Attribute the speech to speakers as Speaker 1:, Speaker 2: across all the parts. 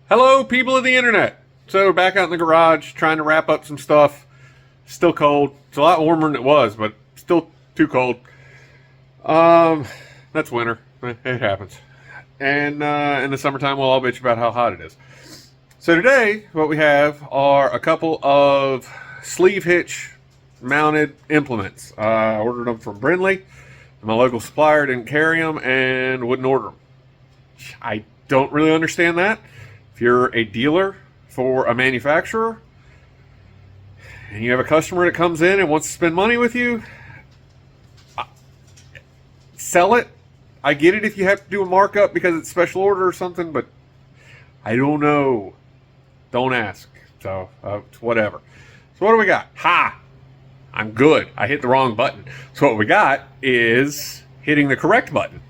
Speaker 1: Hello, people of the internet. So we're back out in the garage trying to wrap up some stuff. Still cold. It's a lot warmer than it was, but still too cold. That's winter. It happens. And in the summertime, we'll all bitch about how hot it is. So today, what we have are a couple of sleeve hitch mounted implements. I ordered them from Brinly. My local supplier didn't carry them and wouldn't order them. I don't really understand that. If you're a dealer for a manufacturer and you have a customer that comes in and wants to spend money with you, sell it. I get it if you have to do a markup because it's special order or something, but I don't know. Don't ask. So, whatever. So what do we got? Ha! I'm good. I hit the wrong button. So what we got is hitting the correct button.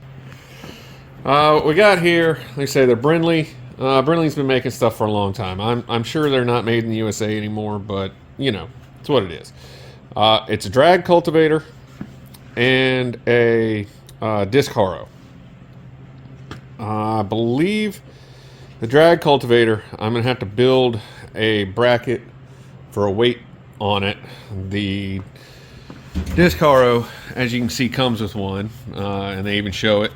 Speaker 1: What we got here, they say they're Brinly. Brinly's been making stuff for a long time. I'm sure they're not made in the USA anymore, but you know, it's what it is. It's a drag cultivator and a disc harrow. I believe the drag cultivator, I'm going to have to build a bracket for a weight on it. The disc harrow, as you can see, comes with one, and they even show it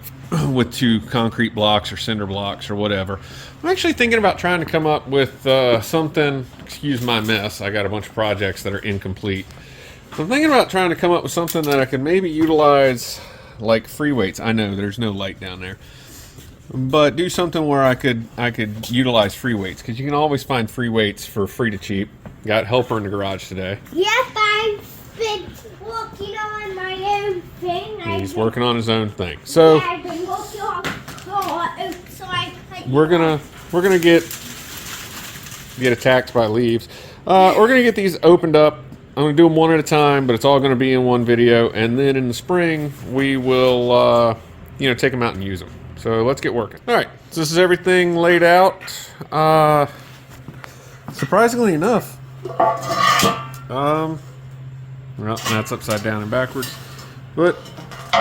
Speaker 1: with 2 concrete blocks or cinder blocks or whatever. I'm actually thinking about trying to come up with something, excuse my mess, I got a bunch of projects that are incomplete. So I'm thinking about trying to come up with something that I can maybe utilize like free weights. I know there's no light down there, but do something where I could utilize free weights, because you can always find free weights for free to cheap. Got helper in the garage today.
Speaker 2: Yep, I've been working on my own thing.
Speaker 1: He's working on his own thing. So
Speaker 2: yeah, I've been working on
Speaker 1: we're gonna get attacked by leaves. We're gonna get these opened up. I'm gonna do them one at a time, but it's all gonna be in one video. And then in the spring, we will, take them out and use them. So let's get working. All right, so this is everything laid out. Surprisingly enough, well, that's upside down and backwards. But if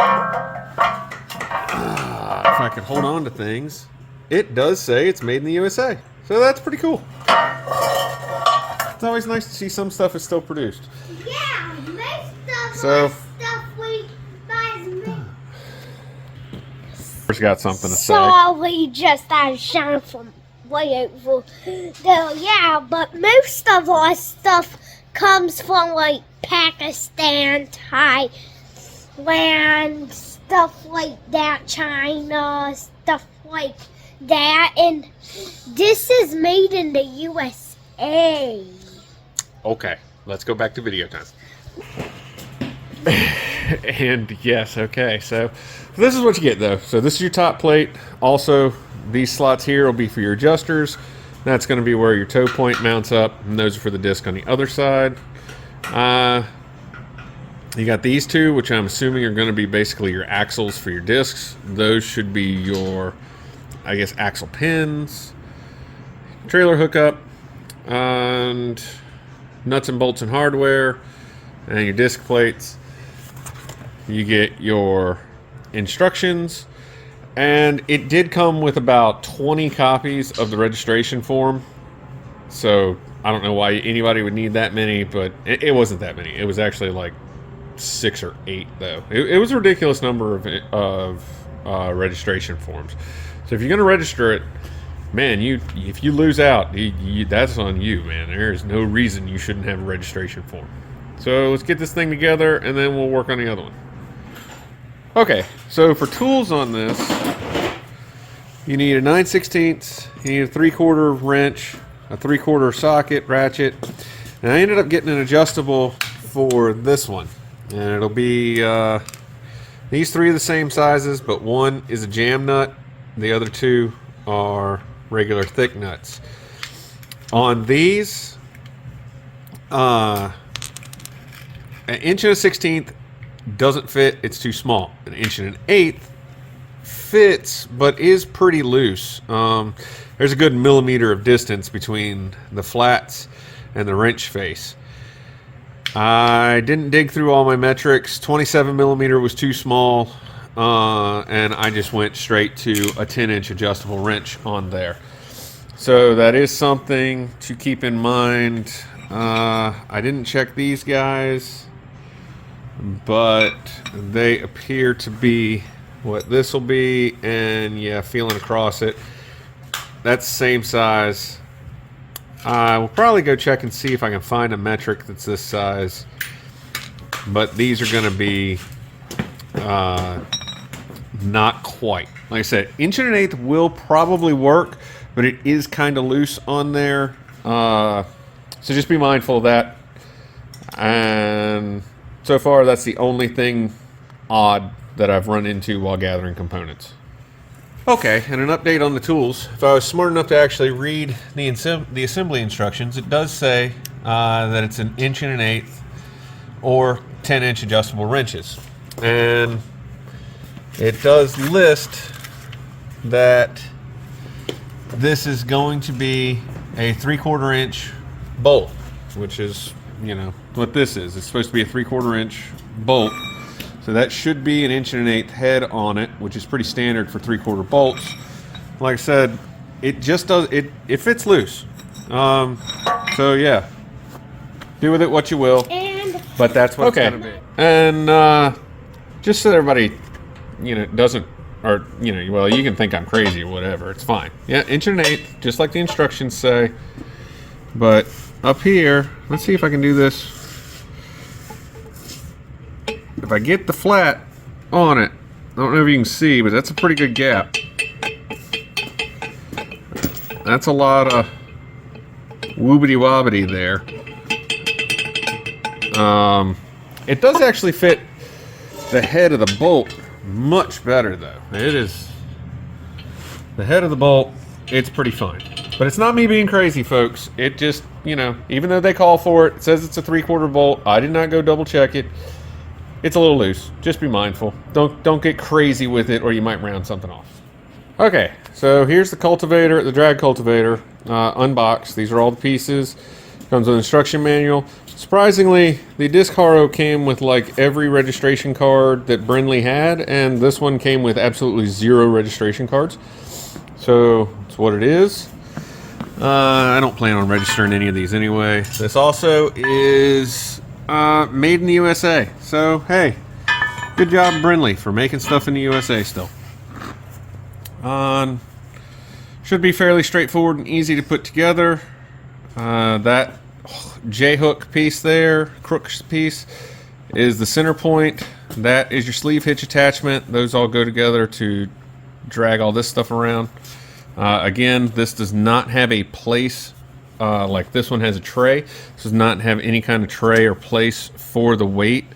Speaker 1: I can hold on to things, it does say it's made in the USA. So that's pretty cool. It's always nice to see some stuff is still produced.
Speaker 2: Yeah, most of
Speaker 1: So,
Speaker 2: our stuff we buy is
Speaker 1: got something to say.
Speaker 2: sorry, just I shine from way over there. Yeah, but most of our stuff comes from like Pakistan, Thailand, stuff like that, China, stuff like that, and this is made in the USA.
Speaker 1: Okay, let's go back to video time. And yes, okay, so this is what you get though. So this is your top plate. Also, these slots here will be for your adjusters. That's going to be where your toe point mounts up, and those are for the disc on the other side. You got these two, which I'm assuming are going to be basically your axles for your discs. Those should be your, I guess, axle pins, trailer hookup, and nuts and bolts and hardware, and your disc plates. You get your instructions, and it did come with about 20 copies of the registration form. So I don't know why anybody would need that many, but it wasn't that many. It was actually like 6 or 8 though. It was a ridiculous number of registration forms. So if you're going to register it, man, if you lose out, that's on you, man. There is no reason you shouldn't have a registration form. So let's get this thing together, and then we'll work on the other one. Okay, so for tools on this, you need a 9/16, you need a 3/4 wrench, a 3/4 socket, ratchet, and I ended up getting an adjustable for this one. And it'll be, these 3 are the same sizes, but one is a jam nut, the other 2 are regular thick nuts. On these, an 1 1/16 doesn't fit, it's too small. An 1 1/8 fits, but is pretty loose. There's a good millimeter of distance between the flats and the wrench face. I didn't dig through all my metrics. 27 millimeter was too small, and I just went straight to a 10-inch adjustable wrench on there. So that is something to keep in mind. I didn't check these guys, but they appear to be what this will be, and yeah, feeling across it, that's the same size. I will probably go check and see if I can find a metric that's this size, but these are going to be not quite. Like I said, 1 1/8 will probably work, but it is kind of loose on there, so just be mindful of that. And so far, that's the only thing odd that I've run into while gathering components. Okay, and an update on the tools. If I was smart enough to actually read the assembly instructions, it does say that it's an 1 1/8 or 10-inch adjustable wrenches. And it does list that this is going to be a 3/4 inch bolt, which is, you know, what this is. It's supposed to be a 3/4 inch bolt. So that should be an 1 1/8 head on it, which is pretty standard for 3/4 bolts. Like I said, it just does, it fits loose. So yeah, do with it what you will. But that's what it's gonna be. And just so everybody, you know, doesn't, or, you know, well, you can think I'm crazy or whatever. It's fine. Yeah, 1 1/8, just like the instructions say. But up here, let's see if I can do this. If I get the flat on it, I don't know if you can see, but that's a pretty good gap. That's a lot of woobity wobbity there. It does actually fit the head of the bolt much better, though. It is the head of the bolt. It's pretty fine, but it's not me being crazy, folks. It just, you know, even though they call for it, it says it's a 3/4 bolt. I did not go double check it. It's a little loose. Just be mindful. Don't get crazy with it, or you might round something off. Okay, so here's the cultivator, the drag cultivator, unboxed. These are all the pieces. Comes with an instruction manual. Surprisingly, the disc harrow came with like every registration card that Brinly had, and this one came with absolutely 0 registration cards. So it's what it is. I don't plan on registering any of these anyway. This also is made in the USA. So hey, good job Brinly for making stuff in the USA still. Should be fairly straightforward and easy to put together. That J-hook piece there, crook piece, is the center point. That is your sleeve hitch attachment. Those all go together to drag all this stuff around. Again, this does not have a place like this one has a tray. This does not have any kind of tray or place for the weight.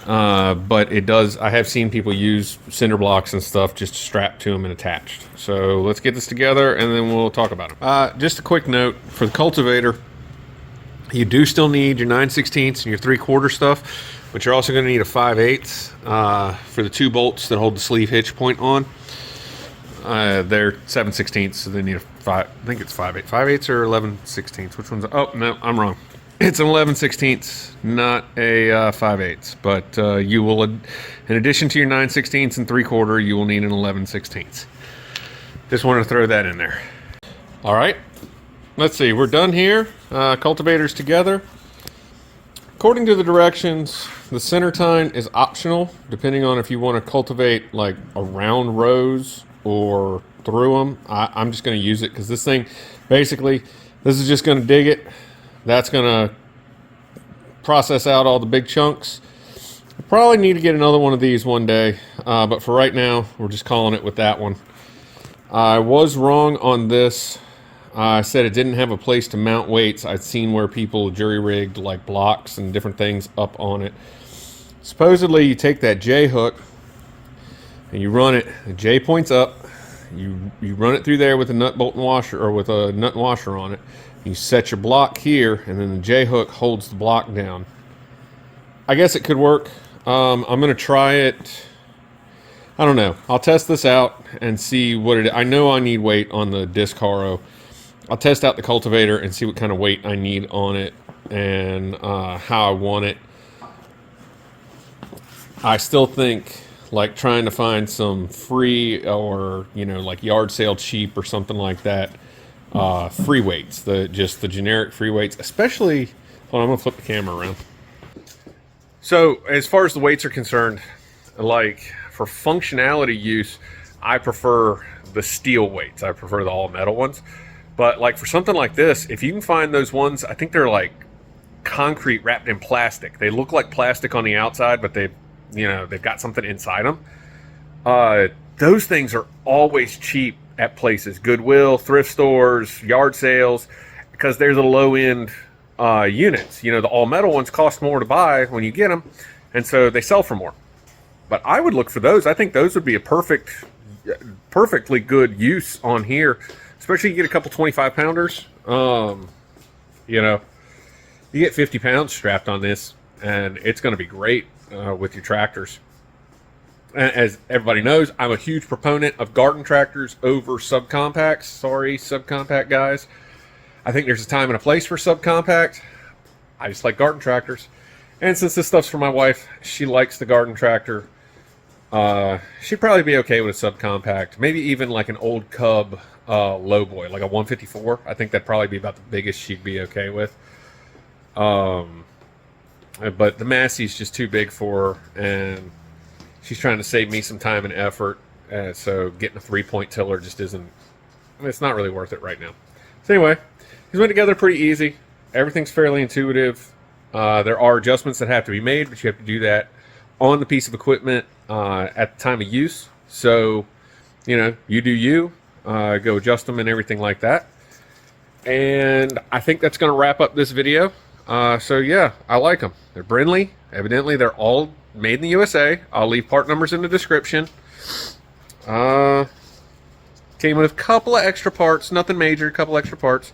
Speaker 1: But it does, I have seen people use cinder blocks and stuff just strapped to them and attached. So let's get this together and then we'll talk about them. Just a quick note for the cultivator. You do still need your 9/16 and your 3/4 stuff, but you're also going to need a 5/8 for the 2 bolts that hold the sleeve hitch point on. They're 7/16, so they need a 5. I think it's 5/8. 5/8 or 11/16. Which one's? Oh no, I'm wrong. It's an 11/16, not a 5/8. But you will, in addition to your 9/16 and 3/4, you will need an 11/16. Just wanted to throw that in there. All right. Let's see, we're done here. Cultivators together. According to the directions, the center tine is optional, depending on if you want to cultivate like around rows or through them. I'm just going to use it because this thing, basically, this is just going to dig it. That's going to process out all the big chunks. I probably need to get another one of these one day, but for right now, we're just calling it with that one. I was wrong on this. I said it didn't have a place to mount weights. I'd seen where people jury-rigged like blocks and different things up on it. Supposedly, you take that J-hook and you run it. The J points up. You run it through there with a nut bolt and washer, or with a nut and washer on it. You set your block here, and then the J-hook holds the block down. I guess it could work. I'm going to try it. I don't know. I'll test this out and see what it is. I know I need weight on the disc harrow. I'll test out the cultivator and see what kind of weight I need on it and how I want it. I still think like trying to find some free or, you know, like yard sale cheap or something like that free weights, just the generic free weights, especially. Hold on, I'm gonna flip the camera around. So as far as the weights are concerned, like for functionality use, I prefer the steel weights. I prefer the all metal ones. But like for something like this, if you can find those ones, I think they're like concrete wrapped in plastic. They look like plastic on the outside, but they've got something inside them. Those things are always cheap at places, Goodwill, thrift stores, yard sales, because they're the low end units. The all metal ones cost more to buy when you get them, and so they sell for more. But I would look for those. I think those would be a perfectly good use on here, especially you get a couple 25-pounders. You get 50 pounds strapped on this, and it's going to be great with your tractors. And as everybody knows, I'm a huge proponent of garden tractors over subcompacts. Sorry, subcompact guys. I think there's a time and a place for subcompact. I just like garden tractors. And since this stuff's for my wife, she likes the garden tractor. She'd probably be okay with a subcompact. Maybe even like an old Cub lowboy, like a 154. I think that'd probably be about the biggest she'd be okay with. But the Massey's just too big for her, and she's trying to save me some time and effort. So getting a 3-point tiller just isn't, it's not really worth it right now. So anyway, these went together pretty easy. Everything's fairly intuitive. There are adjustments that have to be made, but you have to do that on the piece of equipment at the time of use. So, you do you. Go adjust them and everything like that. And I think that's going to wrap up this video. So yeah, I like them. They're Brinly. Evidently, they're all made in the USA. I'll leave part numbers in the description. Came with a couple of extra parts, nothing major, a couple extra parts.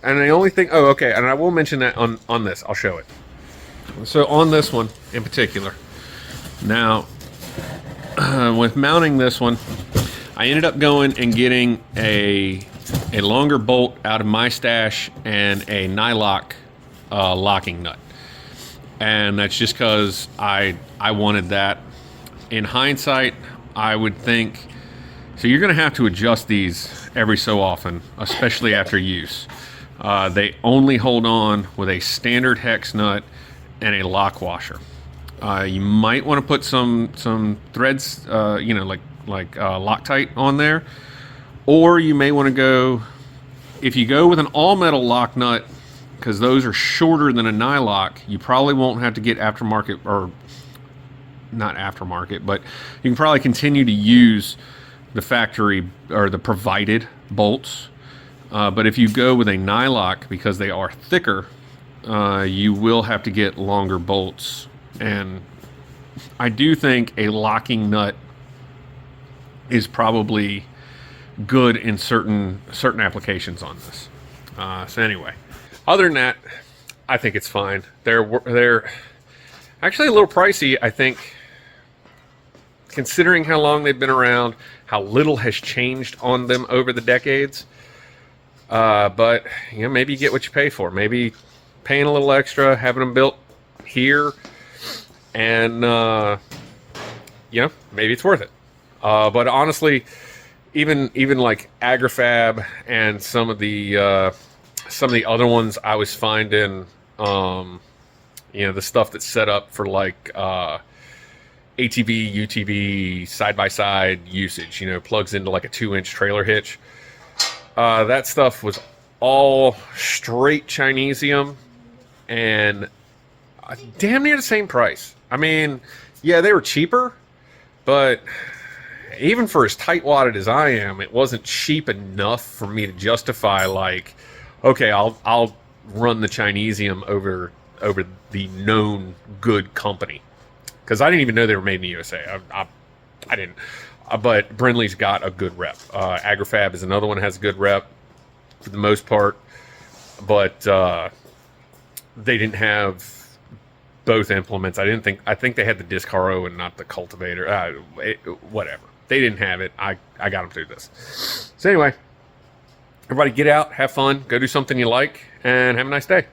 Speaker 1: And the only thing, oh, okay, and I will mention that on this. I'll show it. So on this one in particular, now with mounting this one, I ended up going and getting a longer bolt out of my stash and a nylock locking nut. And that's just because I wanted that. In hindsight, I would think, so you're going to have to adjust these every so often, especially after use. They only hold on with a standard hex nut and a lock washer. You might want to put some threads, like Loctite on there, or you may want to go, if you go with an all metal lock nut, because those are shorter than a nylock, you probably won't have to get aftermarket, or not aftermarket, but you can probably continue to use the factory or the provided bolts. But if you go with a nylock, because they are thicker, you will have to get longer bolts. And I do think a locking nut is probably good in certain applications on this. So anyway, other than that, I think it's fine. They're actually a little pricey, I think, considering how long they've been around, how little has changed on them over the decades. But maybe you get what you pay for. Maybe paying a little extra, having them built here, and maybe it's worth it. But honestly, even like Agrifab and some of the other ones I was finding, the stuff that's set up for like ATV, UTV, side-by-side usage, plugs into like a 2-inch trailer hitch. That stuff was all straight Chinesium and damn near the same price. I mean, yeah, they were cheaper, but even for as tight-wadded as I am, it wasn't cheap enough for me to justify, like, okay, I'll run the Chinesium over the known good company, because I didn't even know they were made in the USA. I didn't. But Brinley's got a good rep. Agrifab is another one that has a good rep for the most part, but they didn't have both implements. I think they had the disc harrow and not the cultivator. Whatever. They didn't have it. I got them through this. So anyway, everybody get out, have fun, go do something you like, and have a nice day.